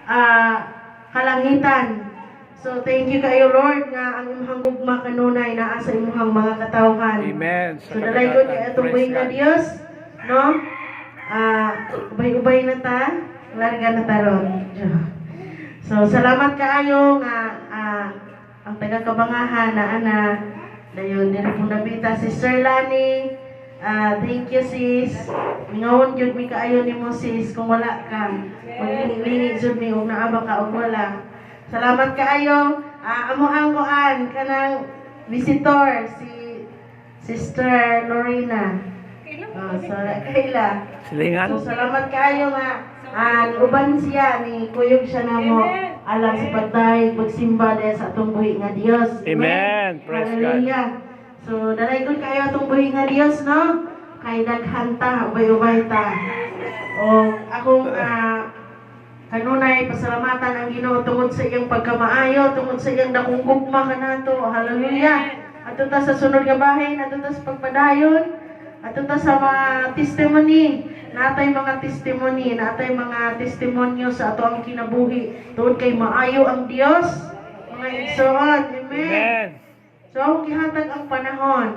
ah, kalangitan. So thank you kayo Lord nga ang imong gugma kanunay naa sa imong mga katawhan. Amen. So dalay ko kay atong buhay nga Dios, no? Ubay-ubay na ta, larga na taron. So salamat kaayo nga ang taga-kabangahan na ana dayon diri pong nabita si Sir Lani. Thank you sis. Ngawon jud mi kaayo nimo sis kung wala ka. Maglingi jud mi og naaba ka og wala. Salamat kaayo. Amo ang kuan kanang visitor si Sister Lorena. So Kayla. Silingan. So salamat kaayo nga uban siya ni kuyog siya namo alang sa pagdayeg pagsimba dahil sa atong buhi nga Dios. Amen. Praise God. So dalay gud kayo atong buhi nga Dios, no? Kay daghan ta ubay-ubay ta. O akong kanunay pasalamatan ang Ginoo tungod sa iyang pagkamaayo, tungod sa iyang dakong gugma kanato. Hallelujah. Ato ta sa sunod nga bahin, ato ta sa pagpadayon, ato ta sa mga testimony. Natay mga testimony, natay mga testimonyo sa ato ang kinabuhi. Tuod kay maayo ang Dios. Mga igsoon. Amen. Amen. So, gihatag ang panahon.